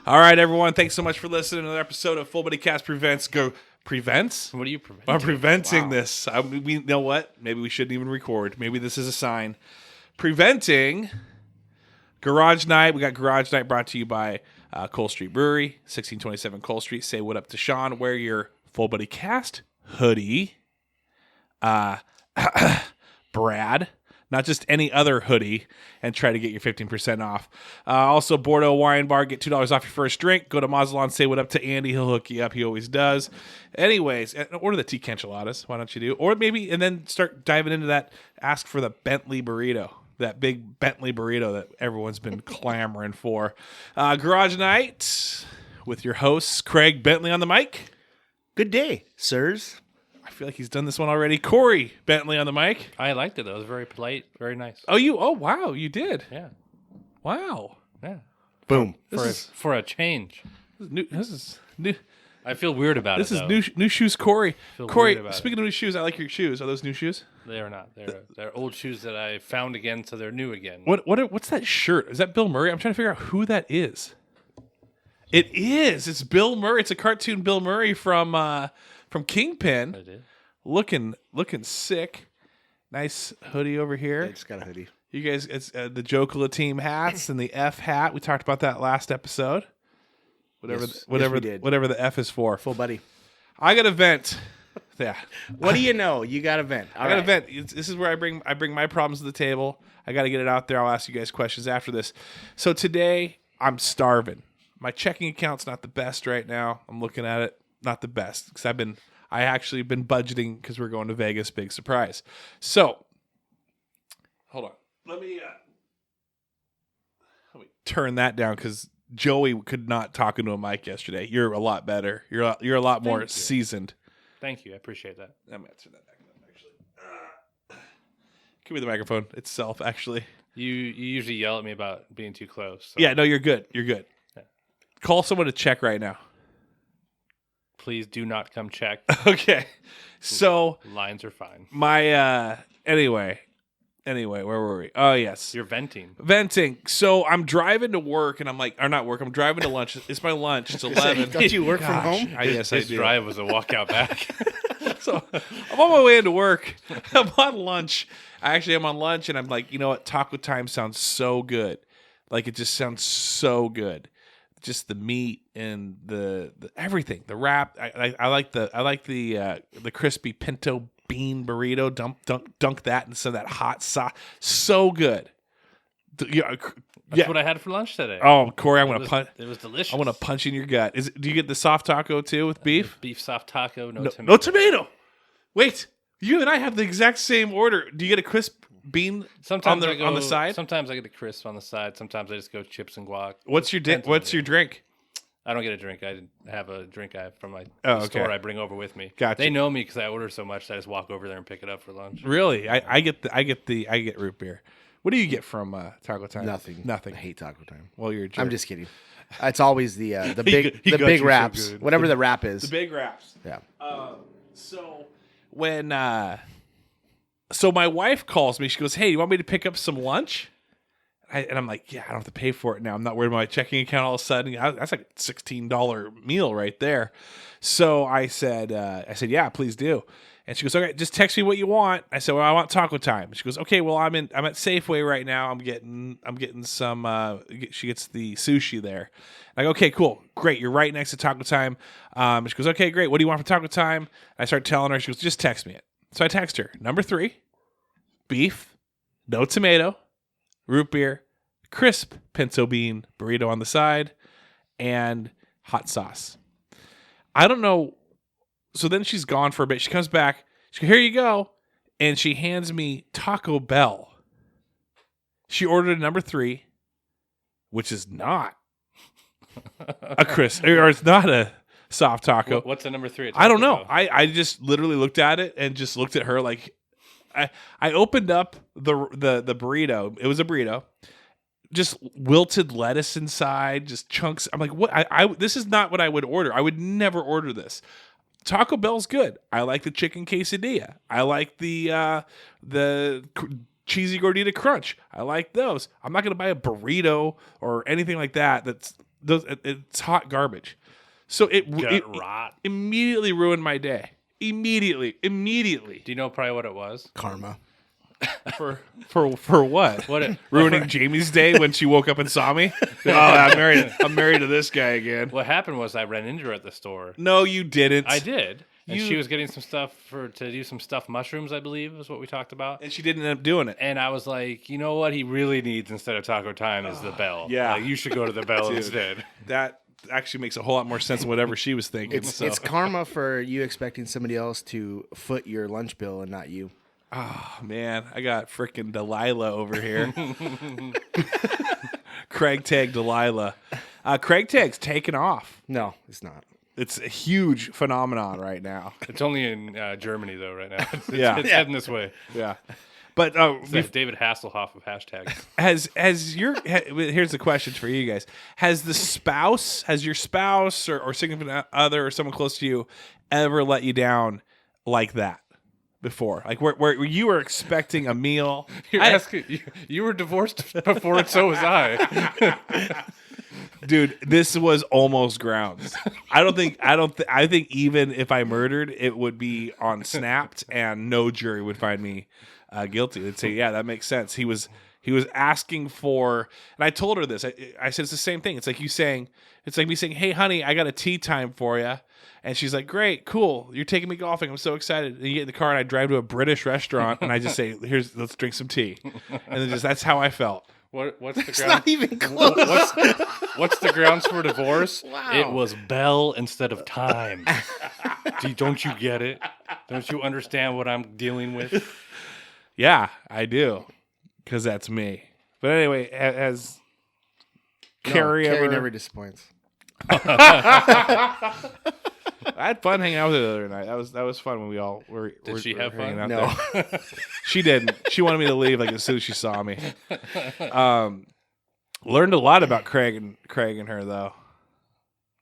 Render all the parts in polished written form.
All right, everyone. Thanks so much for listening to another episode of Full Body Cast Prevents. What are you preventing? I'm preventing this. We know what? Maybe we shouldn't even record. Maybe this is a sign. Preventing Garage Night. We got Garage Night brought to you by Cole Street Brewery, 1627 Cole Street. Say what up to Sean. Wear your Full Body Cast hoodie. Brad. Not just any other hoodie, and try to get your 15% off. Also, Bordeaux Wine Bar, get $2 off your first drink. Go to Mazalon, say what up to Andy. He'll hook you up. He always does. Anyways, order the tea enchiladas. Why don't you do? Or maybe, and then start diving into that. Ask for the Bentley burrito, that big Bentley burrito that everyone's been clamoring for. Garage Night with your hosts, Craig Bentley on the mic. Good day, sirs. I feel like he's done this one already. Corey Bentley on the mic. I liked it, though. It was very polite, very nice. Oh, wow, you did. Yeah. Wow. Yeah. Boom. For a change. This is new. I feel weird about This it, is new shoes, Corey. Feel Corey, weird about speaking of new shoes, I like your shoes. Are those new shoes? They are not. They're old shoes that I found again, so they're new again. What's that shirt? Is that Bill Murray? I'm trying to figure out who that is. It is. It's Bill Murray. It's a cartoon Bill Murray from Kingpin. It is. Looking sick. Nice hoodie over here. I just got a hoodie. You guys, it's the Jokola team hats and the F hat. We talked about that last episode. Yes, we did. Whatever the F is for. Full buddy. I got a vent. Yeah. What do you know? You got a vent. I got a vent. This is where I bring my problems to the table. I got to get it out there. I'll ask you guys questions after this. So today I'm starving. My checking account's not the best right now. I'm looking at it, not the best because I actually been budgeting because we're going to Vegas. Big surprise. So hold on. Let me turn that down because Joey could not talk into a mic yesterday. You're a lot better. You're a lot more seasoned. Thanp you. I appreciate that. I'm going to turn that back up, actually. Give me the microphone itself, actually. You usually yell at me about being too close. So. Yeah, no, you're good. You're good. Yeah. Call someone to check right now. Please do not come check. Okay. So lines are fine. My anyway, where were we? Oh yes. You're venting. So I'm driving to work and I'm like, or not work, I'm driving to lunch. It's my lunch. It's 11. Don't you work from home? Yes, I His do. drive was a walkout back. So I'm on my way into work. I'm on lunch. I'm on lunch and I'm like, you know what? Taco time sounds so good. Like it just sounds so good. Just the meat and the everything, the wrap. I like the crispy pinto bean burrito. Dunk that and some of that hot sauce. So good. That's what I had for lunch today. Oh, Corey, I'm gonna punch. It was delicious. I want to punch in your gut. Do you get the soft taco too with beef? Beef soft taco, no tomato. No tomato. Wait, you and I have the exact same order. Do you get a crisp bean Sometimes on the side? Sometimes I get a crisp on the side. Sometimes I just go chips and guac. What's your drink? I don't get a drink. I have a drink from my okay. store I bring over with me. Gotcha. They know me because I order so much that I just walk over there and pick it up for lunch. Really? I get root beer. What do you get from Taco Time? Nothing. I hate Taco Time. Well, you're a jerk. I'm just kidding. It's always the He big got you so wraps, good. whatever the wrap is. the big wraps. Yeah. So when so my wife calls me, she goes, "Hey, you want me to pick up some lunch?" And I'm like, "Yeah, I don't have to pay for it now. I'm not worried about my checking account all of a sudden. That's like a $16 meal right there." So I said, "Yeah, please do." And she goes, "Okay, just text me what you want." I said, "Well, I want Taco Time." She goes, "Okay, well, I'm at Safeway right now. I'm getting some." She gets the sushi there. I go, "Okay, cool, great. You're right next to Taco Time." She goes, "Okay, great. What do you want for Taco Time?" I start telling her. She goes, "Just text me it." So I text her. Number 3, beef, no tomato, root beer, crisp pinto bean burrito on the side, and hot sauce. I don't know. So then she's gone for a bit. She comes back. She goes, "Here you go." And she hands me Taco Bell. She ordered a number 3, which is not a crisp, or it's not a soft taco. What's the number 3? I don't know. I just literally looked at it and just looked at her like I opened up the burrito. It was a burrito. Just wilted lettuce inside, just chunks. I'm like, what? This is not what I would order. I would never order this. Taco Bell's good. I like the chicken quesadilla. I like the cheesy gordita crunch. I like those. I'm not going to buy a burrito or anything like that it's hot garbage. So it rot. immediately ruined my day. Immediately. Do you know probably what it was? Karma. For what? What Ruining Jamie's day when she woke up and saw me? Oh, I'm married to this guy again. What happened was I ran into her at the store. No, you didn't. I did. And she was getting some stuff to do some stuffed mushrooms, I believe, is what we talked about. And she didn't end up doing it. And I was like, you know what he really needs instead of Taco Time is the bell. Yeah. Like, you should go to the bell Dude, instead. That actually makes a whole lot more sense than whatever she was thinking. It's karma for you expecting somebody else to foot your lunch bill and not you. Oh, man. I got freaking Delilah over here. Craig Tag Delilah. Craig Tag's taken off. No, it's not. It's a huge phenomenon right now. It's only in Germany, though, right now. It's heading this way. Yeah. But It's like David Hasselhoff of hashtags. here's the question for you guys. Has your spouse or significant other or someone close to you ever let you down like that before? Like where you were expecting a meal? You were divorced before, and so was I. Dude, this was almost grounds. I think even if I murdered, it would be on Snapped and no jury would find me guilty. They'd say, yeah, that makes sense. He was asking for, and I told her this. I said it's the same thing. It's like me saying, hey, honey, I got a tea time for you. And she's like, great, cool. You're taking me golfing. I'm so excited. And you get in the car and I drive to a British restaurant and I just say, let's drink some tea. And then that's how I felt. What's the grounds? It's not even close. What's the grounds for divorce? Wow. It was bell instead of time. Don't you get it? Don't you understand what I'm dealing with? Yeah, I do. Because that's me. But anyway, as Carrie never disappoints. I had fun hanging out with her the other night. That was fun when we all were. Did she have hanging fun? out No. there. She didn't. She wanted me to leave like as soon as she saw me. Learned a lot about Craig and her though.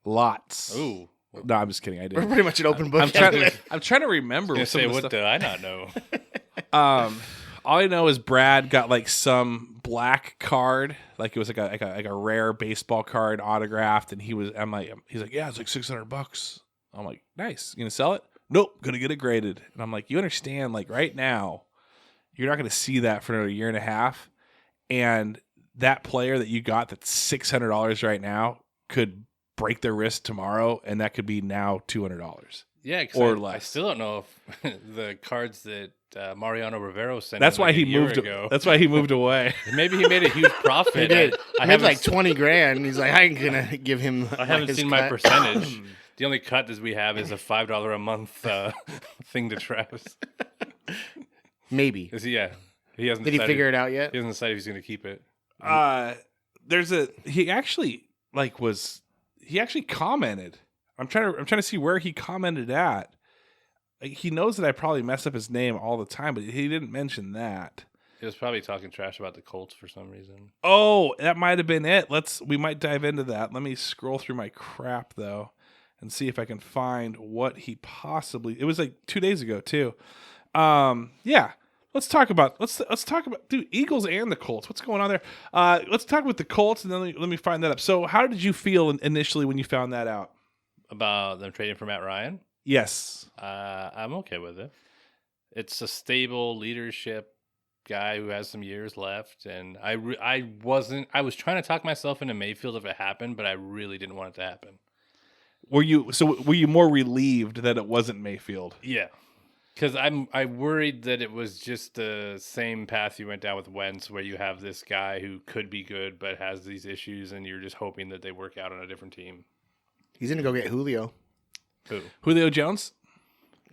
Lots. Ooh. No, I'm just kidding. I We're didn't. pretty much an open book. I'm trying to remember. I was gonna say, some what of the do I not know? stuff. All I know is Brad got like some black card, like it was like a rare baseball card autographed, and he's like, yeah, it's like $600. I'm like, nice. You gonna sell it? Nope, gonna get it graded. And I'm like, you understand, like right now, you're not gonna see that for another year and a half, and that player that you got that's $600 right now could break their wrist tomorrow, and that could be now $200. Yeah, or I less. still don't know if the cards that Mariano Rivero sent. That's in why like he a year moved. ago. That's why he moved away. Maybe he made a huge profit. He did. I I made haven't like $20,000. He's like, I ain't gonna give him. I haven't his seen cut. my percentage. The only cut that we have is a $5 a month thing to Travis. Maybe. Is he? Yeah, he hasn't. Did he decided- figure it out yet? He hasn't decided if he's going to keep it. He actually commented. I'm trying to see where he commented at. Like, he knows that I probably mess up his name all the time, but he didn't mention that. He was probably talking trash about the Colts for some reason. Oh, that might have been it. We might dive into that. Let me scroll through my crap though and see if I can find what he possibly. It was like 2 days ago too. Yeah. Let's talk about dude, Eagles and the Colts. What's going on there? Let's talk about the Colts and then let me find that up. So, how did you feel initially when you found that out? About them trading for Matt Ryan? Yes. I'm okay with it. It's a stable leadership guy who has some years left, and I was trying to talk myself into Mayfield if it happened, but I really didn't want it to happen. Were you more relieved that it wasn't Mayfield? Yeah. Because I worried that it was just the same path you went down with Wentz, where you have this guy who could be good but has these issues, and you're just hoping that they work out on a different team. He's gonna go get Julio. Who? Julio Jones?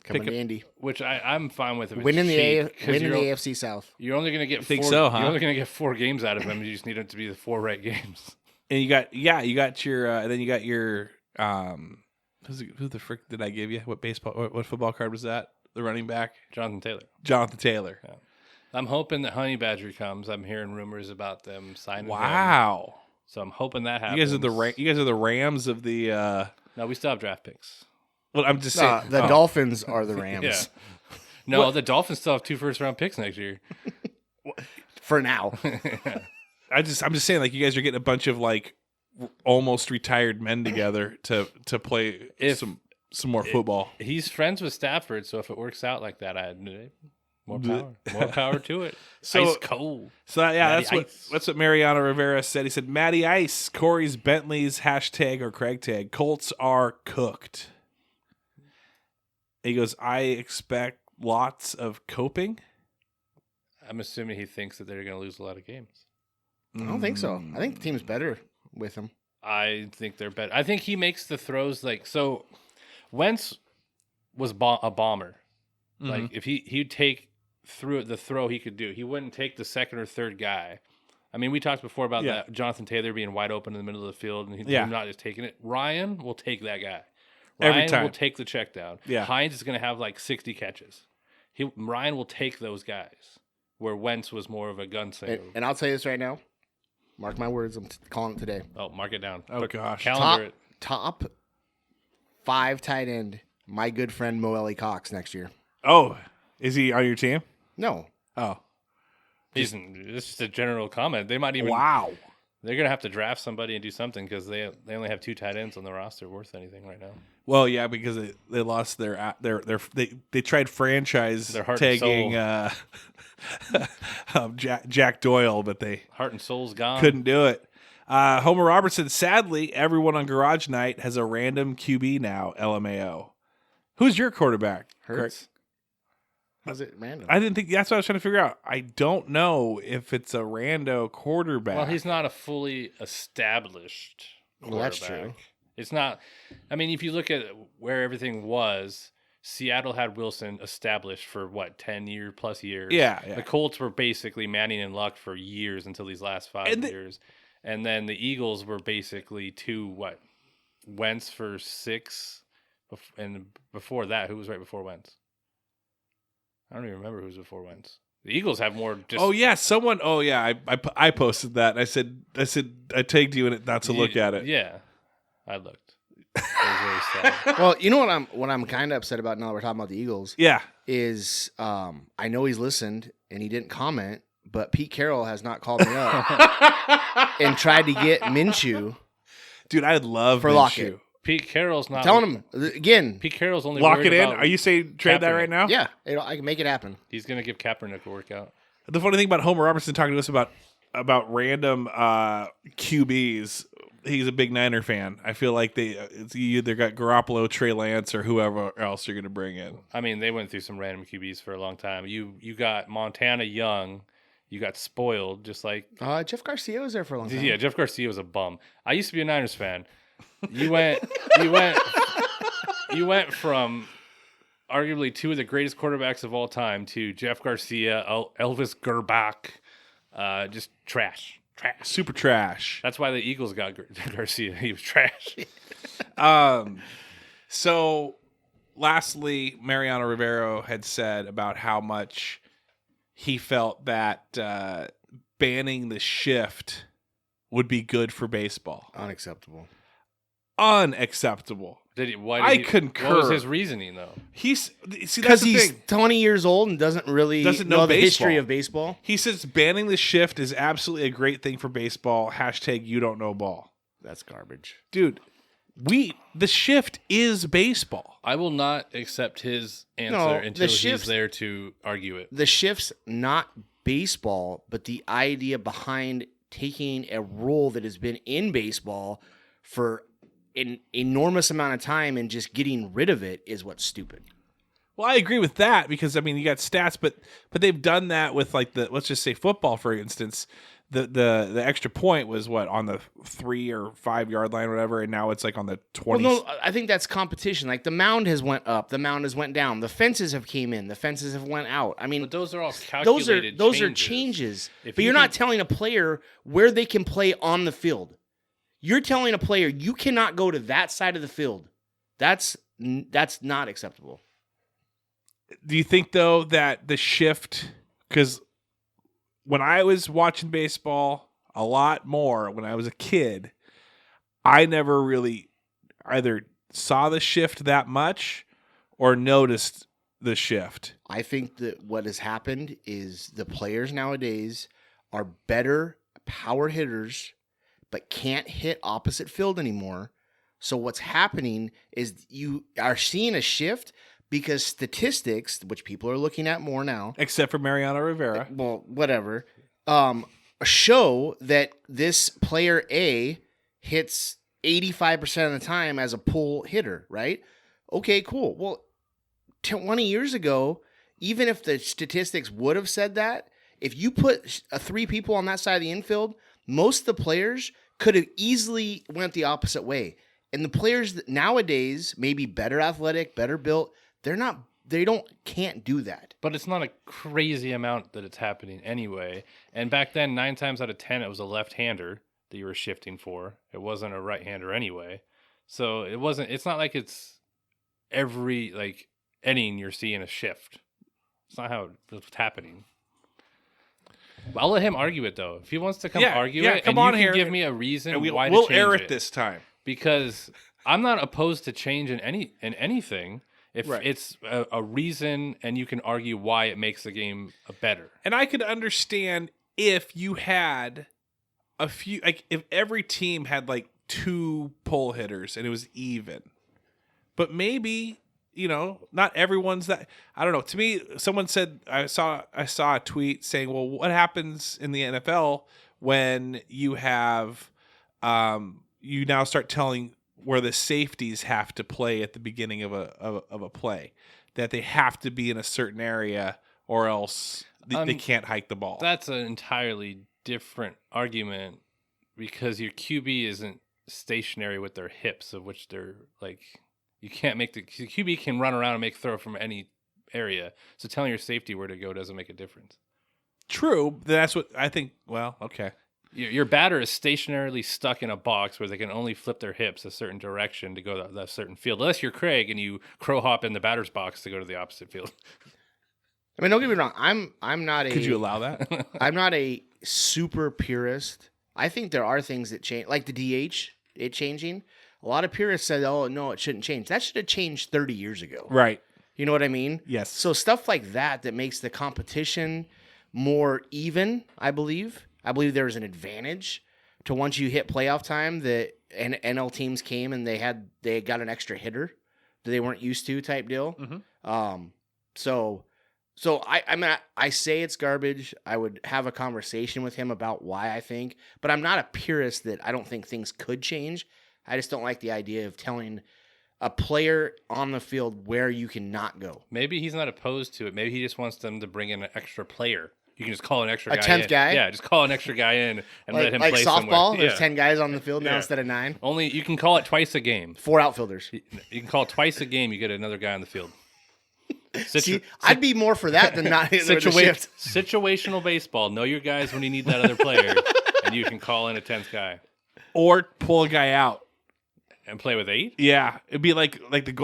Coming to Indy. Which I'm fine with. Winning the AFC South. You're only going to get think four. so, huh? You're only going to get 4 games out of him. You just need it to be the 4 right games. And you got your then you got your who the frick did I give you? What football card was that? The running back? Jonathan Taylor. Yeah. I'm hoping that Honey Badger comes. I'm hearing rumors about them signing him. Wow. So I'm hoping that happens. You guys are the Rams of the No, we still have draft picks. Well, I'm just saying The Dolphins are the Rams. Yeah. No, the Dolphins still have 2 first-round picks next year. For now. I'm just saying, like, you guys are getting a bunch of like almost retired men together to play some more football. He's friends with Stafford, so if it works out like that, more power to it. So- Ice cold. So yeah, Matty that's what Mariano Rivera said. He said, "Matty Ice, Corey's, Bentley's hashtag or Craig tag. Colts are cooked." He goes, "I expect lots of coping." I'm assuming he thinks that they're going to lose a lot of games. I don't think so. I think the team's better with him. I think they're better. I think he makes the throws so. Wentz was a bomber. Mm-hmm. Like if he'd take through the throw he could do, he wouldn't take the second or third guy. I mean, we talked before about that Jonathan Taylor being wide open in the middle of the field and him not just taking it. Ryan will take that guy. Every Ryan time. will take the check down. Yeah. Hines is going to have like 60 catches. Ryan will take those guys. Where Wentz was more of a gunslinger. And I'll tell you this right now. Mark my words. I'm calling it today. Oh, mark it down. Oh, gosh. Calendar it. Top 5 tight end. My good friend Moelle Cox next year. Oh, is he on your team? No. Oh, It's just a general comment. They might even. wow. They're gonna have to draft somebody and do something because they only have 2 tight ends on the roster worth anything right now. Well, yeah, because they lost they tried franchise Their heart and tagging Jack Doyle, but they Heart and soul's gone. couldn't do it. Homer Robertson, sadly, everyone on Garage Night has a random QB now, LMAO. Who's your quarterback? Hurts. How's it random? I didn't think that's what I was trying to figure out. I don't know if it's a rando quarterback. Well, he's not a fully established quarterback. Well, that's true. It's not. I mean, if you look at where everything was, Seattle had Wilson established for 10 plus years. Yeah. The Colts were basically Manning and Luck for years until these last 5 years, and then the Eagles were basically Wentz for 6, and before that, who was right before Wentz? I don't even remember who was before Wentz. The Eagles have more. Oh yeah, someone. Oh yeah, I posted that. I said I tagged you in it not to look at it. Yeah, I looked. It was very sad. Well, you know what I'm kind of upset about now that we're talking about the Eagles Yeah. is I know he's listened and he didn't comment, but Pete Carroll has not called me up and tried to get Minshew Dude, I'd love for Minshew. Lockett. Pete Carroll's not Telling him again. Pete Carroll's only Lock worried it in. about Are you saying trade that Kaepernick. right now? Yeah, I can make it happen. He's going to give Kaepernick a workout. The funny thing about Homer Robertson talking to us about random QBs, he's a big Niner fan. I feel like you either got Garoppolo, Trey Lance, or whoever else you're going to bring in. I mean, they went through some random QBs for a long time. You got Montana Young. You got spoiled, just like Jeff Garcia was there for a long time. yeah. Jeff Garcia was a bum. I used to be a Niners fan. You went from arguably 2 of the greatest quarterbacks of all time to Jeff Garcia, Elvis Gerbach, just trash. Super trash. That's why the Eagles got Garcia. He was trash. So, lastly, Mariano Rivera had said about how much he felt that banning the shift would be good for baseball. Unacceptable. Unacceptable. I concur. What was his reasoning, though? That's Because the he's thing. 20 years old and doesn't know the baseball. history of baseball. He says banning the shift is absolutely a great thing for baseball. # you don't know ball. That's garbage. Dude, the shift is baseball. I will not accept his answer No, until the he's shift- there to argue it. The shift's not baseball, but the idea behind taking a rule that has been in baseball for an enormous amount of time and just getting rid of it is what's stupid. Well, I agree with that because I mean you got stats, but they've done that with like let's just say football for instance. The extra point was on the 3 or 5 yard line or whatever, and now it's like on the 20. Well, no, I think that's competition. Like the mound has went up, the mound has went down, the fences have came in, the fences have went out. I mean, But those are all calculated those are changes. But you're not telling a player where they can play on the field. You're telling a player you cannot go to that side of the field. That's not acceptable. Do you think though that the shift, because when I was watching baseball a lot more when I was a kid, I never really either saw the shift that much or noticed the shift. I think that what has happened is the players nowadays are better power hitters but can't hit opposite field anymore. So what's happening is you are seeing a shift because statistics, which people are looking at more now, except for Mariano Rivera. well, whatever, show that this player A hits 85% of the time as a pull hitter, right? Okay, cool. Well, 20 years ago, even if the statistics would have said that, if you put 3 people on that side of the infield, most of the players could have easily went the opposite way. And the players that nowadays, maybe better athletic, better built, can't do that. But it's not a crazy amount that it's happening anyway. And back then, 9 times out of 10, it was a left-hander that you were shifting for. It wasn't a right-hander anyway. So it's not like it's every, like, inning you're seeing a shift. It's not how it's happening. I'll let him argue it, though. If he wants to argue it, come and on you here can give me a reason why we'll to change air it this time. Because I'm not opposed to change in anything if Right. it's a reason and you can argue why it makes the game better. And I could understand if you had a few, like if every team had like 2 pull hitters and it was even. But maybe, not everyone's that. I don't know. To me, someone said I saw a tweet saying, "Well, what happens in the NFL when you have you now start telling where the safeties have to play at the beginning of a play, that they have to be in a certain area or else they can't hike the ball." That's an entirely different argument because your QB isn't stationary with their hips, of which they're like, you can't make the QB can run around and make throw from any area. So telling your safety where to go doesn't make a difference. True. That's what I think. Well, okay. Your batter is stationarily stuck in a box where they can only flip their hips a certain direction to go to that certain field. Unless you're Craig and you crow hop in the batter's box to go to the opposite field. I mean, don't get me wrong. I'm not a. Could you allow that? I'm not a super purist. I think there are things that change, like the DH, it changing. A lot of purists said, "Oh no, it shouldn't change." That should have changed 30 years ago. Right. You know what I mean? Yes. So stuff like that makes the competition more even. I believe there is an advantage to once you hit playoff time that NL teams came and they got an extra hitter that they weren't used to, type deal. Mm-hmm. So I mean, I say it's garbage. I would have a conversation with him about why I think, but I'm not a purist that I don't think things could change. I just don't like the idea of telling a player on the field where you cannot go. Maybe he's not opposed to it. Maybe he just wants them to bring in an extra player. You can just call an extra guy 10th in. guy? Yeah, just call an extra guy in and let him play softball, somewhere. softball, there's Yeah. 10 guys on the field now Yeah. instead of 9. Only you can call it twice a game. 4 outfielders. You can call it twice a game. You get another guy on the field. See, I'd be more for that than not hitting the shift. Situational baseball. Know your guys when you need that other player, and you can call in a 10th guy Or pull a guy out. and play with 8. Yeah, it'd be like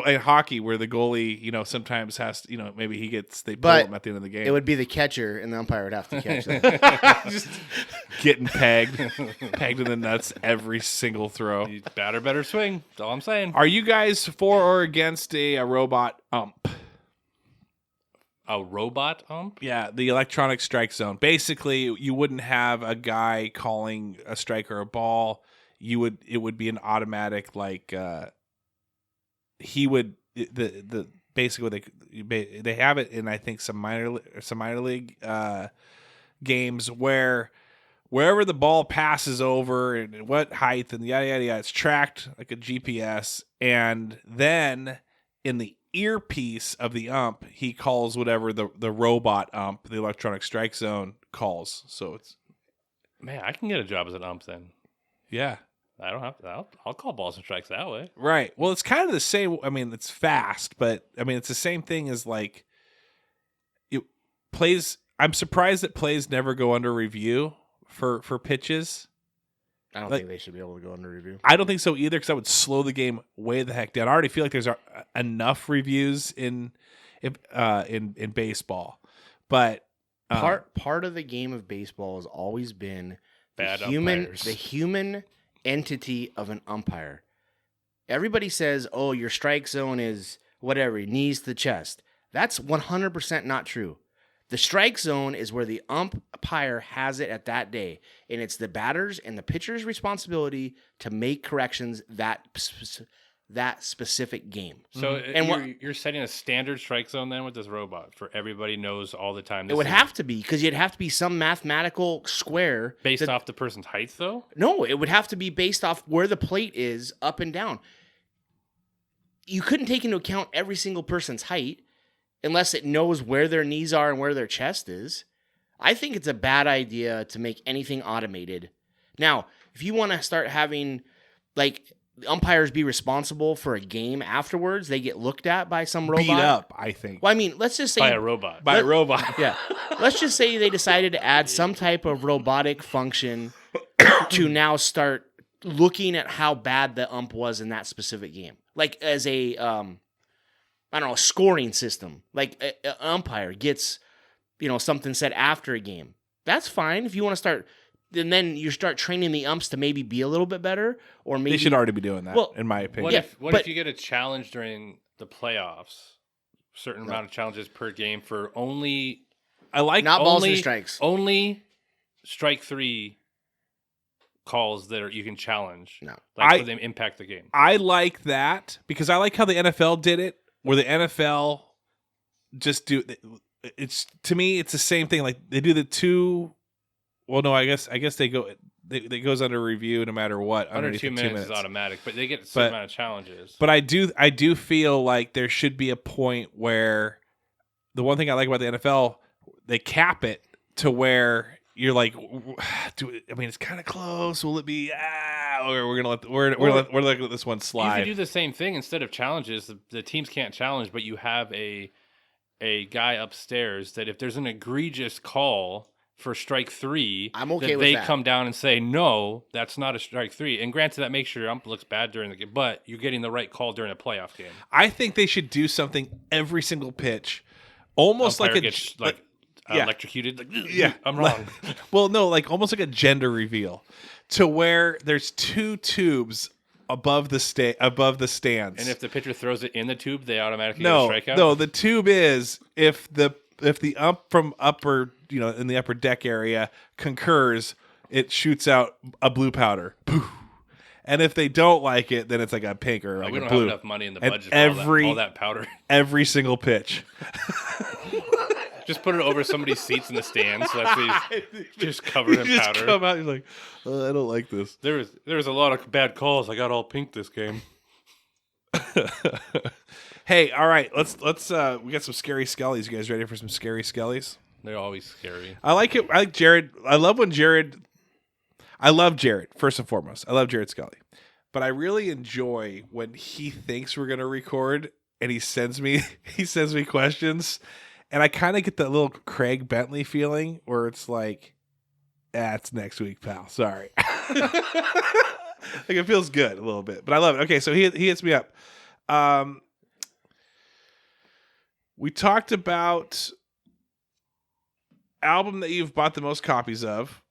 in hockey where the goalie, sometimes has to, maybe they pull But him at the end of the game. It would be the catcher, and the umpire would have to catch them. Just getting pegged in the nuts every single throw. You batter better swing. That's all I'm saying. Are you guys for or against a robot ump? A robot ump? Yeah, the electronic strike zone. Basically, you wouldn't have a guy calling a strike or a ball. It would be an automatic, like he would basically they have it in, I think, some minor league games where wherever the ball passes over and what height and yada yada yada, it's tracked like a GPS, and then in the earpiece of the ump, he calls whatever the robot ump, the electronic strike zone, calls. So it's, Man, I can get a job as an ump then. yeah. I don't have to. I'll call balls and strikes that way. Right. Well, it's kind of the same. I mean, it's fast, but I mean, it's the same thing as like it plays. I'm surprised that plays never go under review for pitches. I don't think they should be able to go under review. I don't think so either, because that would slow the game way the heck down. I already feel like there's enough reviews in baseball, but Part of the game of baseball has always been Bad the umpires. human entity of an umpire. Everybody says, "Oh, your strike zone is whatever, knees to the chest." That's 100% not true. The strike zone is where the umpire has it at that day, and it's the batter's and the pitcher's responsibility to make corrections that specific game. So And you're setting a standard strike zone then with this robot for everybody knows all the time. It would have to be, because you'd have to be some mathematical square. Based off the person's height, though? No, it would have to be based off where the plate is up and down. You couldn't take into account every single person's height unless it knows where their knees are and where their chest is. I think it's a bad idea to make anything automated. Now, if you want to start having, like, the umpires be responsible for a game afterwards, they get looked at by some robot. Beat up, I think. Well, I mean, let's just say... By a robot. By a robot. Yeah. Let's just say they decided to add some type of robotic function to now start looking at how bad the ump was in that specific game. Like as a, I don't know, scoring system. Like an umpire gets, something said after a game. That's fine if you want to start... And then you start training the umps to maybe be a little bit better, or maybe They should already be doing that, in my opinion. What if you get a challenge during the playoffs? Certain amount of challenges per game for only... I like not balls only, and strikes. Only strike 3 calls that you can challenge. No. Where they impact the game. I like that because I like how the NFL did it, where the NFL just do... It's, to me, it's the same thing. Like, they do the 2... Well, no, I guess they go. It goes under review no matter what. Under 2 minutes is automatic, but they get a certain amount of challenges. But I do feel like there should be a point where the one thing I like about the NFL, they cap it to where you're like, it's kind of close. Will it be? Or we're gonna let this one slide. You can do the same thing instead of challenges. The teams can't challenge, but you have a guy upstairs that if there's an egregious call for strike 3, I'm okay with they that. come down and say, no, that's not a strike 3. And granted, that makes sure your ump looks bad during the game, but you're getting the right call during a playoff game. I think they should do something every single pitch, almost Umpire like gets yeah. electrocuted. Like, yeah, I'm wrong. Well, no, like almost like a gender reveal, to where there's 2 tubes above the stands, And if the pitcher throws it in the tube, they automatically get a strikeout? No, the tube is if the ump from upper, in the upper deck area concurs, it shoots out a blue powder. Poof. And if they don't like it, then it's like a pink or like we a don't blue. have enough money in the And budget for all that powder. Every single pitch. Just put it over somebody's seats in the stands, so that's just covered in powder. Just come out, you're like, I don't like this. There was a lot of bad calls. I got all pink this game. Hey, all right, let's we got some scary Skellies. You guys ready for some scary Skellies? They're always scary. I like it. I like Jared. I love Jared, first and foremost. I love Jared Skelly. But I really enjoy when he thinks we're gonna record and he sends me questions. And I kind of get that little Craig Bentley feeling where it's like, it's next week, pal. Sorry. Like, it feels good a little bit, but I love it. Okay, so he hits me up. We talked about album that you've bought the most copies of.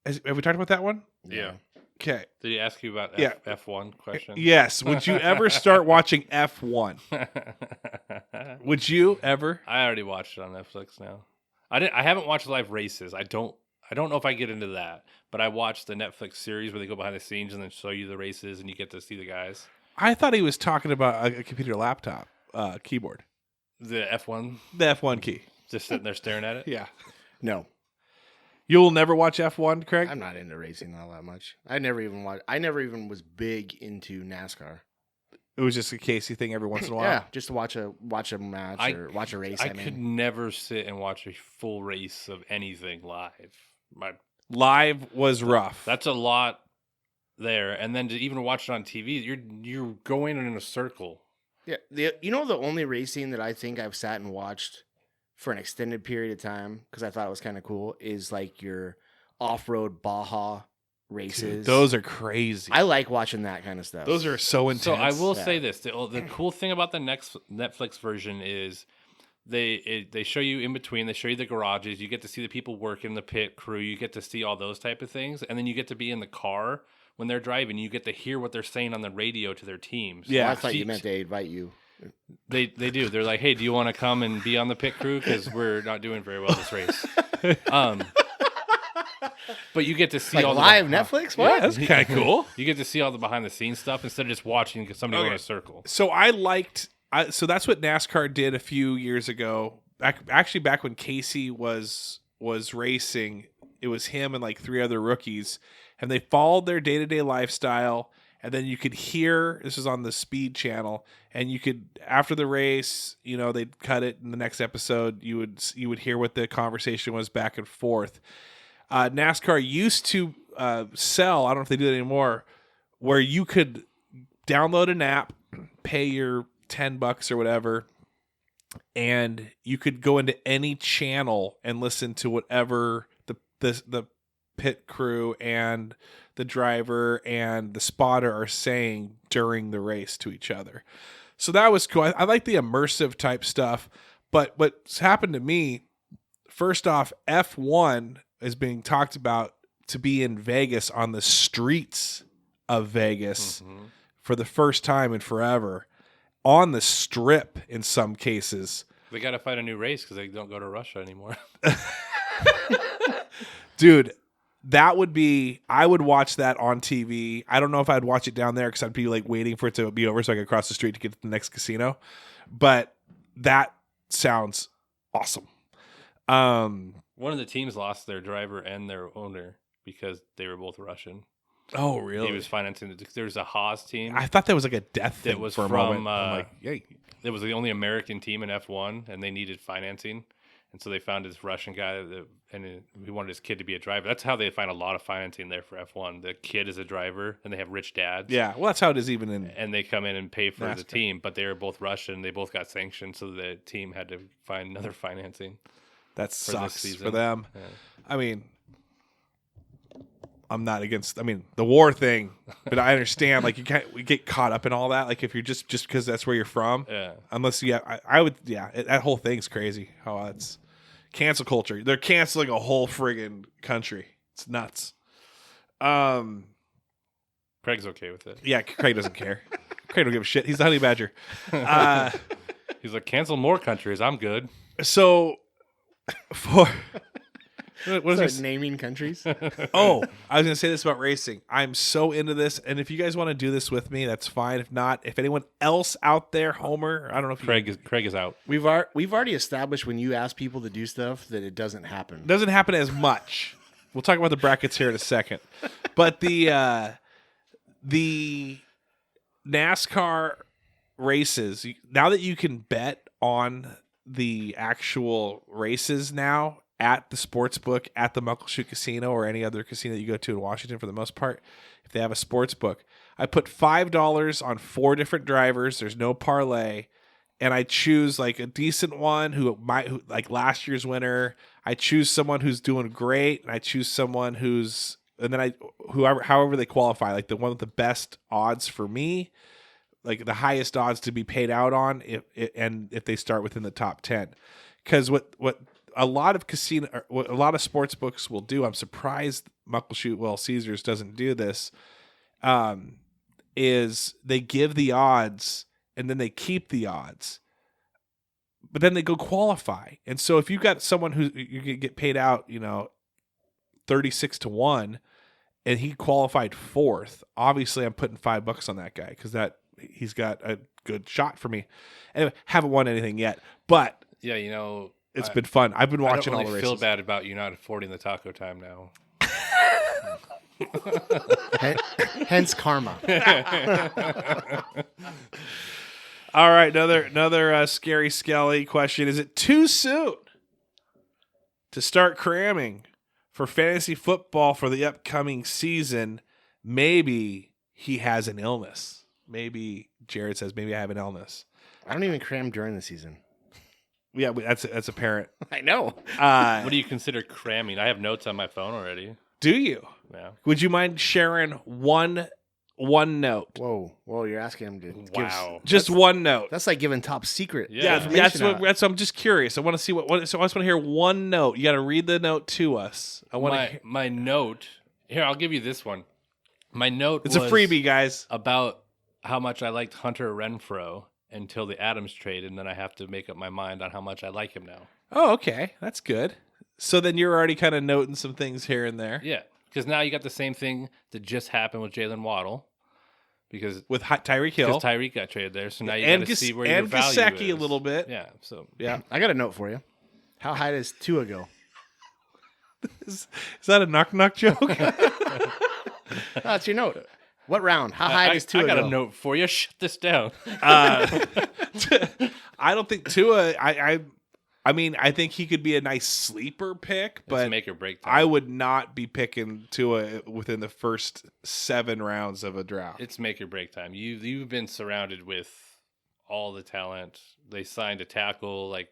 Have we talked about that one? Yeah. Okay. Did he ask you about F1 question? Yes. Would you ever start watching F1? Would you ever? I already watched it on Netflix now. I haven't watched live races. I don't know if I get into that, but I watched the Netflix series where they go behind the scenes and then show you the races and you get to see the guys. I thought he was talking about a computer laptop keyboard. The F1? The F1 key. Just sitting there staring at it? Yeah. No. You'll never watch F1, Craig? I'm not into racing all that much. I never even was big into NASCAR. It was just a Casey thing every once in a while. Yeah, just to watch a match or watch a race. I could never sit and watch a full race of anything live. Live was rough. That's a lot there, and then to even watch it on TV, you're going in a circle. Yeah, the only racing that I think I've sat and watched for an extended period of time because I thought it was kind of cool is like your off-road Baja races. Dude, those are crazy. I like watching that kind of stuff. Those are so intense. So I will say this: the cool thing about the next Netflix version is they show you in between. They show you the garages. You get to see the people working, the pit crew. You get to see all those type of things, and then you get to be in the car when they're driving. You get to hear what they're saying on the radio to their teams. Yeah, I thought you meant they invite you. They do. They're like, hey, do you want to come and be on the pit crew? Because we're not doing very well this race. But you get to see Like all live the Netflix? Yeah, What? that's kind of cool. You get to see all the behind the scenes stuff instead of just watching somebody go in a circle. So so that's what NASCAR did a few years ago. Back when Casey was racing, it was him and like 3 other rookies, and they followed their day-to-day lifestyle. And then you could hear, this is on the Speed channel, and you could, after the race, they'd cut it in the next episode. You would hear what the conversation was back and forth. NASCAR used to sell, I don't know if they do it anymore, where you could download an app, pay your $10 or whatever, and you could go into any channel and listen to whatever the pit crew and the driver and the spotter are saying during the race to each other. So that was cool. I like the immersive type stuff. But what's happened to me, first off, F1 is being talked about to be in Vegas, on the streets of Vegas for the first time in forever, on the strip in some cases. They got to find a new race because they don't go to Russia anymore. Dude, that would be, I would watch that on TV. I don't know if I'd watch it down there because I'd be like waiting for it to be over so I could cross the street to get to the next casino. But that sounds awesome. One of the teams lost their driver and their owner because they were both Russian. Oh, really? He was financing. There's a Haas team. I thought that was like a death thing that was for a from, moment. I'm like, yay. It was the only American team in F1, and they needed financing. And so they found this Russian guy, and he wanted his kid to be a driver. That's how they find a lot of financing there for F1. The kid is a driver, and they have rich dads. Yeah, well, that's how it is even in... And they come in and pay for NASCAR. the team, but they were both Russian. They both got sanctioned, so the team had to find another financing. That this sucks season. for them. Yeah. I mean, I'm not against, the war thing, but I understand, like, we get caught up in all that. Like, if you're just because that's where you're from, Yeah. unless that whole thing's crazy. How it's cancel culture. They're canceling a whole friggin' country. It's nuts. Craig's okay with it. Yeah, Craig doesn't care. Craig don't give a shit. He's the honey badger. He's like, cancel more countries. I'm good. So, what is Start this? naming countries. Oh, I was going to say this about racing. I'm so into this, and if you guys want to do this with me, that's fine. If not, if anyone else out there, Homer, I don't know if Craig is out. We've already established when you ask people to do stuff that it doesn't happen. It doesn't happen as much. We'll talk about the brackets here in a second. But the NASCAR races, now that you can bet on the actual races now at the sports book, at the Muckleshoot Casino or any other casino that you go to in Washington for the most part, if they have a sports book, I put $5 on 4 different drivers. There's no parlay. And I choose like a decent one who like last year's winner. I choose someone who's doing great, and I choose someone however they qualify, like the one with the best odds for me, like the highest odds to be paid out on if they start within the top 10. Because what a lot of what a lot of sports books will do, I'm surprised Caesars doesn't do this, is they give the odds and then they keep the odds, but then they go qualify. And so if you've got someone who you can get paid out, 36-1, and he qualified 4th, obviously I'm putting $5 on that guy because he's got a good shot for me. Anyway, haven't won anything yet, but yeah, it's been fun. I've been watching all the races. I feel bad about you not affording the taco time now. Hence karma. All right, another scary Skelly question. Is it too soon to start cramming for fantasy football for the upcoming season? Maybe he has an illness. Maybe Jared says, maybe I have an illness. I don't even cram during the season. Yeah, that's apparent. I know. What do you consider cramming? I have notes on my phone already. Do you? Yeah. Would you mind sharing one note? Whoa, you're asking him to Wow. Just one note. That's like giving top secret. Yeah. That's what I'm just curious. I want to see so I just want to hear one note. You got to read the note to us. I want my note. Here, I'll give you this one. My note It's a freebie, guys. About how much I liked Hunter Renfrow until the Adams trade, and then I have to make up my mind on how much I like him now. Oh, okay. That's good. So then you're already kind of noting some things here and there. Yeah, because now you got the same thing that just happened with Jalen Waddle. Because with Tyreek Hill. Because Tyreek got traded there, so now you got to see where your value Gesicki is. a little bit. Yeah, so yeah. I got a note for you. How high does Tua go? Is that a knock-knock joke? That's your note. What round? How high does Tua go? I got a note for you. Shut this down. I don't think Tua. I mean, I think he could be a nice sleeper pick, but it's make or break time. I would not be picking Tua within the first 7 rounds of a draft. It's make or break time. You've been surrounded with all the talent. They signed a tackle. Like,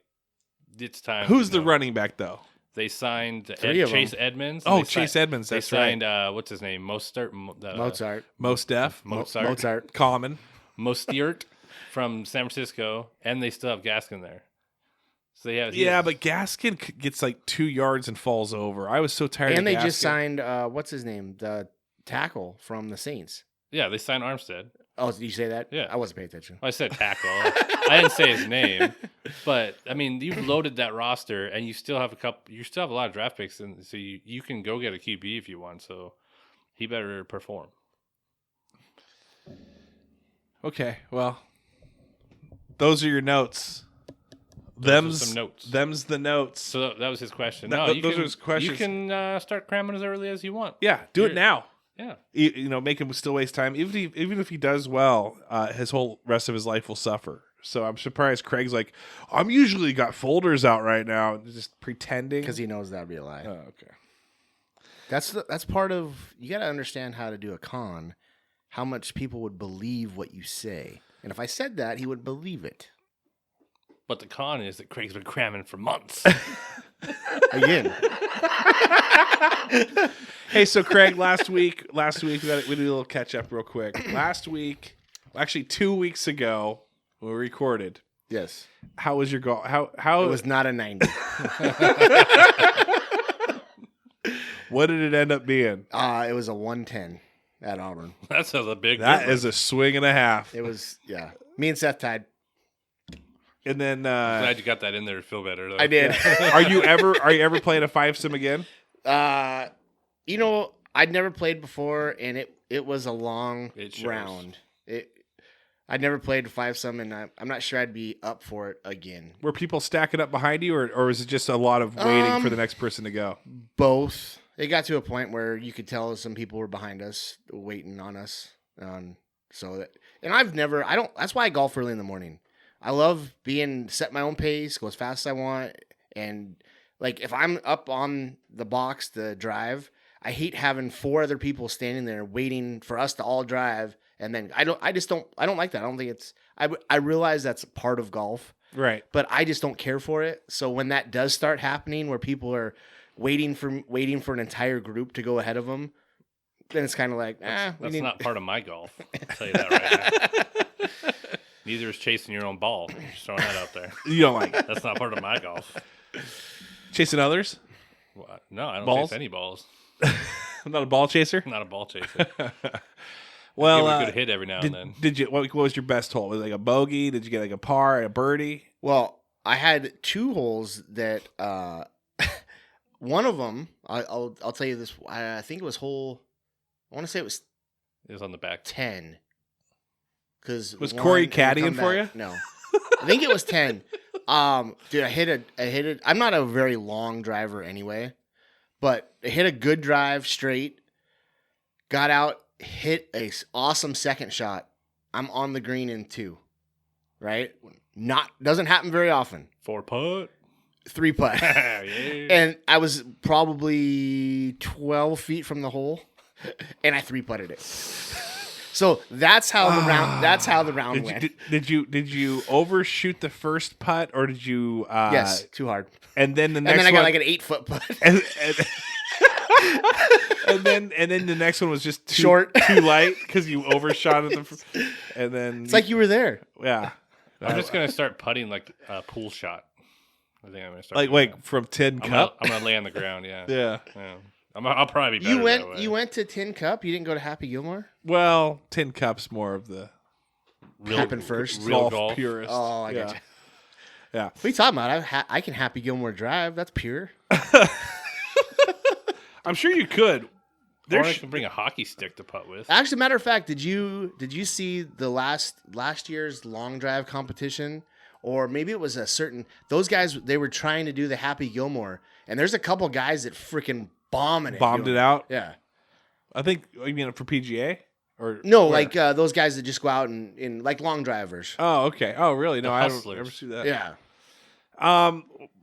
it's time. Who's the running back though? They signed Chase Edmonds. Oh, Chase Edmonds. They That's signed right. What's his name? Mozart. Common. Mostert from San Francisco, and they still have Gaskin there. So they have. Yeah, but Gaskin gets like 2 yards and falls over. I was so tired. And of they Gaskin. just signed what's his name, the tackle from the Saints. Yeah, they signed Armstead. Oh, did you say that? Yeah, I wasn't paying attention. Well, I said tackle. I didn't say his name, but I mean, you've loaded that roster, and you still have a lot of draft picks, and so you can go get a QB if you want. So he better perform. Okay, well, those are your notes. Some notes. Them's the notes. So that was his question. Those are his questions. You can start cramming as early as you want. Yeah, do it now. Yeah, make him still waste time. Even if he does well, his whole rest of his life will suffer. So I'm surprised Craig's like, I'm usually got folders out right now, just pretending because he knows that'd be a lie. Oh, okay. That's part of, you got to understand how to do a con, how much people would believe what you say, and if I said that, he would believe it. But the con is that Craig's been cramming for months. Again. Hey, so Craig, last week we did a little catch up real quick. Last week, actually 2 weeks ago, when we recorded. Yes. How was your golf? How it was not a 90. What did it end up being? It was a 110 at Auburn. That's a big. That difference. is a swing and a half. It was, yeah. Me and Seth tied. And then glad you got that in there to feel better. Though. I did. Are you ever playing a 5-sim again? You know, I'd never played before, and it was a long round. I'd never played a 5-some, and I'm not sure I'd be up for it again. Were people stacking up behind you, or was it just a lot of waiting for the next person to go? Both. It got to a point where you could tell some people were behind us, waiting on us. That's why I golf early in the morning. I love set my own pace, go as fast as I want, and like if I'm up on the box to drive, I hate having 4 other people standing there waiting for us to all drive, and then I don't like that. I don't think it's. I realize that's part of golf, right? But I just don't care for it. So when that does start happening, where people are waiting for an entire group to go ahead of them, then it's kind of like, that's not part of my golf. I'll tell you that right now. Neither is chasing your own ball. Just throwing that out there. You don't like it. That's not part of my golf. Chasing others? Well, no, I don't balls? chase any balls. I'm not a ball chaser? I'm not a ball chaser. Well, I give a good hit every now and then. Did you? What was your best hole? Was it like a bogey? Did you get like a par, a birdie? Well, I had 2 holes that one of them, I'll tell you this. I think it was hole. I want to say it was on the back 10. Because was Corey caddying for you? No, I think it was 10. Dude, I hit it. I'm not a very long driver anyway, but I hit a good drive straight. Got out, hit a awesome second shot. I'm on the green in 2. Right? Doesn't happen very often. 4 putt. 3 putt. Yeah. And I was probably 12 feet from the hole, and I 3-putted it. So that's how the round. That's how the round went. Did you overshoot the first putt, or did you? Yes, too hard. And then the next. And then I got like an 8-foot putt. And then the next one was just short, too light because you overshot it. And then it's like you were there. Yeah. I'm just gonna start putting like a pool shot. I think I'm gonna start like from tin cup. I'm gonna lay on the ground. Yeah. Yeah. I'll probably be better You went to Tin Cup. You didn't go to Happy Gilmore. Well, Tin Cup's more of the happen first. Real golf, golf. purist. Oh, I yeah. got you. Yeah. What are you talking about? I can Happy Gilmore Drive. That's pure. I'm sure you could. Or I can bring a hockey stick to putt with. Actually, matter of fact, did you see the last year's long drive competition? Or maybe it was those guys, they were trying to do the Happy Gilmore, and there's a couple guys that freaking bombed it out. Yeah. I think, you mean for PGA? Or No, where? like those guys that just go out and like long drivers. Oh, okay. Oh, really? No, The I don't hustlers. ever see that. Yeah.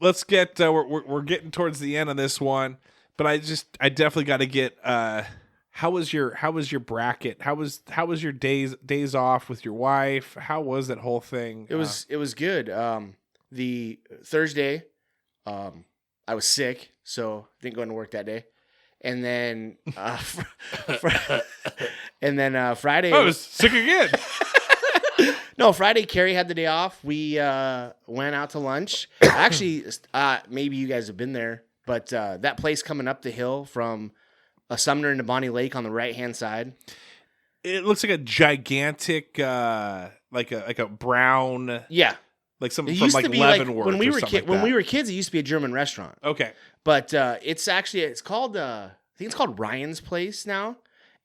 Let's get we're getting towards the end of this one, but I definitely got to get how was your bracket? How was your days off with your wife? How was that whole thing? It was good. The Thursday, I was sick, so didn't go into work that day. And then Friday, I was sick again. No, Friday, Carrie had the day off. We went out to lunch. Actually, maybe you guys have been there, but that place coming up the hill from Sumner into Bonnie Lake on the right-hand side. It looks like a gigantic, like a brown, Yeah. like something It from used like to be like Leavenworth when we or were something like when that. we were kids, it used to be a German restaurant. Okay. But it's called I think it's called Ryan's Place now.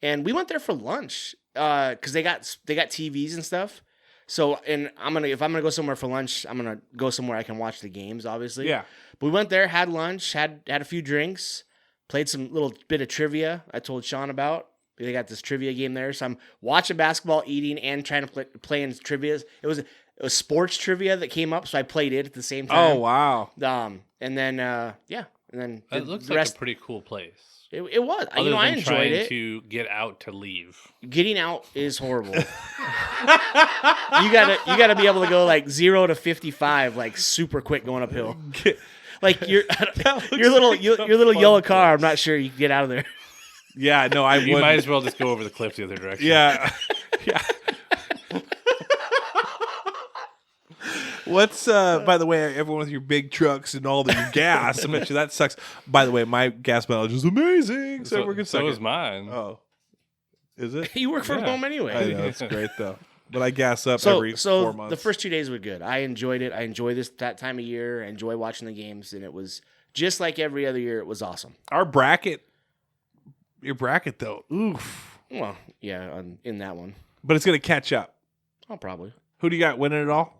And we went there for lunch because they got TVs and stuff. So, and if I'm gonna go somewhere for lunch, I'm gonna go somewhere I can watch the games, obviously. Yeah. But we went there, had lunch, had a few drinks, played some little bit of trivia. I told Sean about. They got this trivia game there, so I'm watching basketball, eating, and trying to play in trivia. It was sports trivia that came up, so I played it at the same time. Oh wow. And then and then It looks the like rest. a pretty cool place. It was. Other I than enjoyed trying it. to get out to leave. Getting out is horrible. You gotta be able to go like 0 to 55 like super quick going uphill. Like your little yellow car. I'm not sure you can get out of there. Yeah, no, I You would. might as well just go over the cliff the other direction. Yeah. Yeah. What's by the way, everyone with your big trucks and all the your gas? I bet you that sucks. By the way, my gas mileage is amazing. So we're good. So is mine. Oh, is it? You work from Yeah. home I anyway. know it's great though. But I gas up every 4 months. The first 2 days were good. I enjoyed it. I enjoy that time of year. I enjoy watching the games, and it was just like every other year. It was awesome. Our bracket, your bracket though, oof. Well, yeah, in that one, But it's gonna catch up. oh probably. Who do you got winning it all?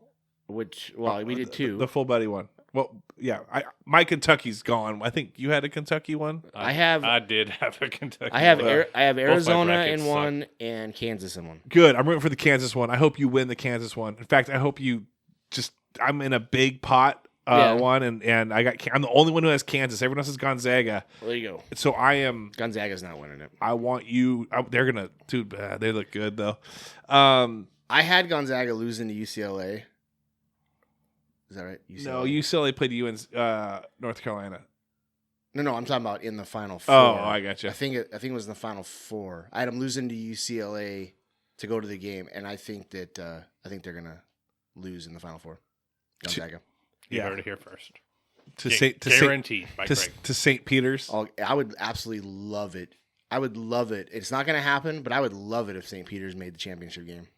Which we did 2. The full buddy one. Well, yeah. My Kentucky's gone. I think you had a Kentucky one. I did have a Kentucky. I have one. I have Arizona brackets in suck. one and Kansas in one. Good. I'm rooting for the Kansas one. I hope you win the Kansas one. In fact, I hope you I'm in a big pot one, and I'm the only one who has Kansas. Everyone else is Gonzaga. There you go. So I am. Gonzaga's not winning it. I want you. They're gonna. Dude, they look good though. I had Gonzaga losing to UCLA. Is that right? UCLA? No, UCLA played you in North Carolina. No, I'm talking about in the Final Four. Oh, I got you. I think it was in the Final Four. I had them losing to UCLA to go to the game, and I think that they're gonna lose in the Final Four. Gonzaga. You Yeah. heard it here first. Guaranteed by Craig. to St. Peter's. I would absolutely love it. I would love it. It's not gonna happen, but I would love it if St. Peter's made the championship game.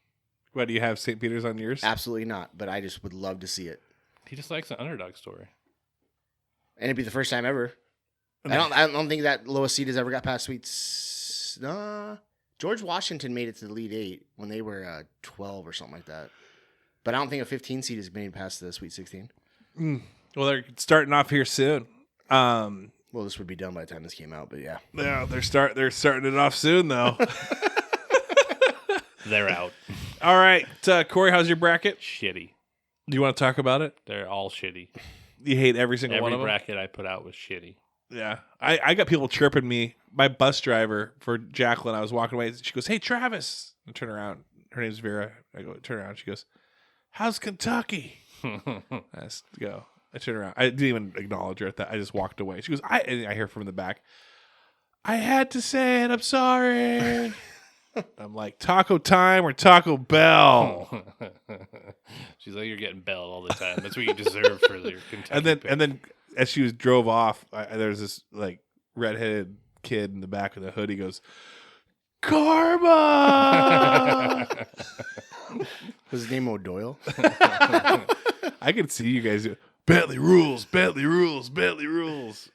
What do you have St. Peter's on yours? Absolutely not, but I just would love to see it, He just likes an underdog story. and it'd be the first time ever. I don't think that lowest seed has ever got past Nah, George Washington made it to the Elite Eight when they were 12 or something like that. But I don't think a 15 seed has made it past the Sweet 16. Well, they're starting off here soon. Well, this would be done by the time this came out, but yeah. Yeah, they're starting it off soon though. They're out. All right, Corey, how's your bracket? Shitty. Do you want to talk about it? They're all shitty. You hate every single one Every of them. bracket I put out was shitty. Yeah, I got people chirping me. My bus driver for Jacqueline, I was walking away. She goes, "Hey, Travis." I turn around. Her name's Vera. I go, turn around. She goes, "How's Kentucky?" I just go. I turn around. I didn't even acknowledge her at that. I just walked away. She goes, and I hear from the back, "I had to say it. I'm sorry." I'm like, Taco Time or Taco Bell? She's like, you're getting belled all the time. That's what you deserve for your Kentucky And then as she drove off, there's this like redheaded kid in the back of the hood. He goes, Karma. Was his name O'Doyle? I could see you guys do Bentley rules, Bentley rules, Bentley rules.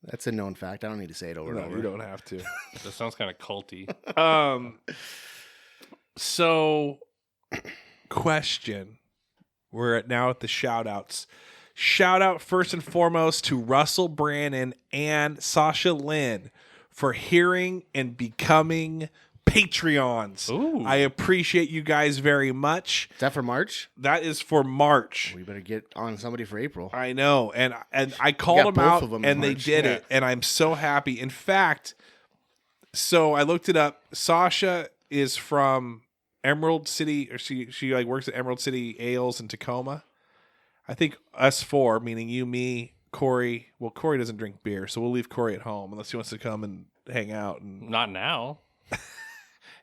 That's a known fact. I don't need to say it over and No, over. you don't have to. That sounds kind of culty. So, question. We're now at the shout outs. Shout out first and foremost to Russell Brannon and Sasha Lynn for hearing and becoming Patreons. Ooh. I appreciate you guys very much. Is that for March? That is for March. We better get on somebody for April. I know, and I called got them both out, of them in and they March. did Yeah. it, and I'm so happy. In fact, so I looked it up. Sasha is from Emerald City, or she like works at Emerald City Ales in Tacoma. I think us four, meaning you, me, Corey. Well, Corey doesn't drink beer, so we'll leave Corey at home unless he wants to come and hang out. And Not now.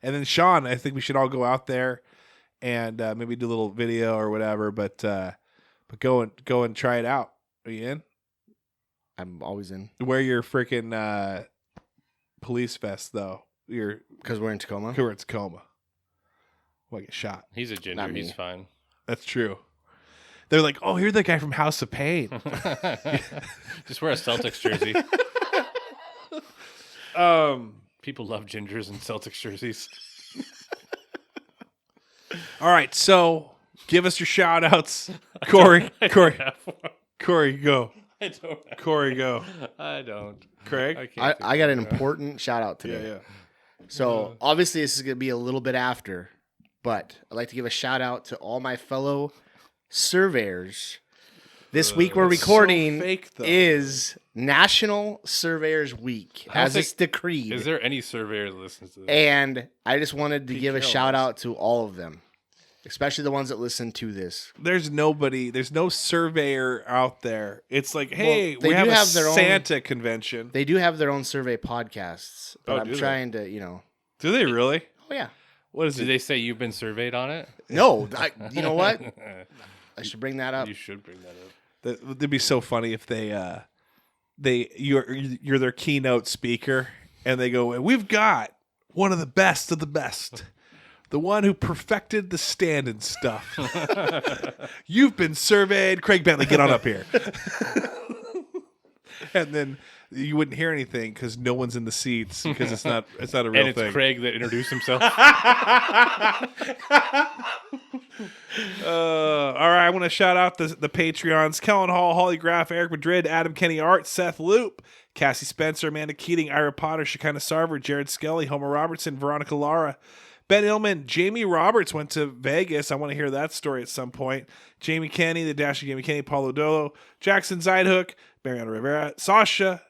then Sean, I think we should all go out there and maybe do a little video or whatever. But go and try it out. Are you in? I'm always in. Wear your freaking police vest though. You're Because we're in Tacoma? we're in Tacoma. We'll get shot. He's a ginger. Not me. He's fine. That's true. They're like, oh, you're the guy from House of Pain. Just wear a Celtics jersey. People love gingers and Celtics jerseys. All right, so give us your shout outs. Corey, Corey, go. I don't. Corey, go. I don't. Craig? can't I got an important shout out Yeah, today. yeah. So obviously this is going to be a little bit after, but I'd like to give a shout out to all my fellow surveyors. This week we're That's so recording fake, though. is National Surveyors Week, I don't as it's decreed. Is there any surveyor that listens to this? And I just wanted to give a careless. shout out to all of them, especially the ones that listen to this. There's no surveyor out there. It's like, hey, they we do have a have their own- Santa convention. They do have their own survey podcasts, but Oh, I'm do they? trying to, Do they really? oh yeah. What is Did it? they say you've been surveyed on it? No, you know what? I should bring that up. You should bring that up. That'd be so funny if you're their keynote speaker and they go, we've got one of the best, the one who perfected the stand-in stuff. You've been surveyed. Craig Bentley, get on up here. And then you wouldn't hear anything because no one's in the seats because it's not a real And it's thing. Craig that introduced himself. All right, I want to shout out the Patreons: Kellen Hall, Holly Graff, Eric Madrid, Adam Kenny Art, Seth Loop, Cassie Spencer, Amanda Keating, Ira Potter, Shekinah Sarver, Jared Skelly, Homer Robertson, Veronica Lara, Ben Illman, Jamie Roberts went to Vegas. I want to hear that story at some point. Jamie Kenny, the Dashing Jamie Kenny, Paulo Dolo, Jackson Zeidhook, Mariano Rivera, Sasha,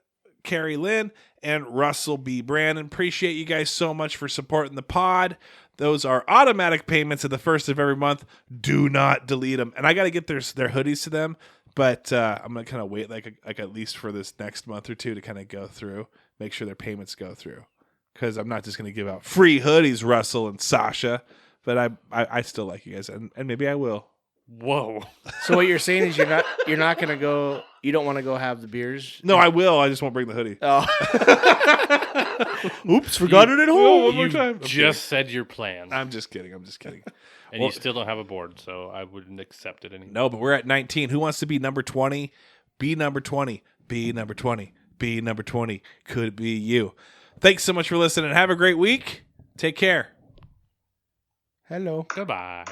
Carrie Lynn, and Russell B. Brandon. Appreciate you guys so much for supporting the pod. Those are automatic payments at the first of every month. Do not delete them. And I got to get their hoodies to them, but I'm going to kind of wait like at least for this next month or two to kind of go through, make sure their payments go through. Because I'm not just going to give out free hoodies, Russell and Sasha, but I still like you guys, and maybe I will. Whoa. So what you're saying is you're not going to go. You don't want to go have the beers. No, I will. I just won't bring the hoodie. Oh. Oops, forgot it at home. one more You time. just said your plan. I'm just kidding. And you still don't have a board, so I wouldn't accept it anymore. No, but we're at 19. Who wants to be number 20? Be number 20. Be number 20. Be number 20. Could be you. Thanks so much for listening. Have a great week. Take care. Hello. Goodbye.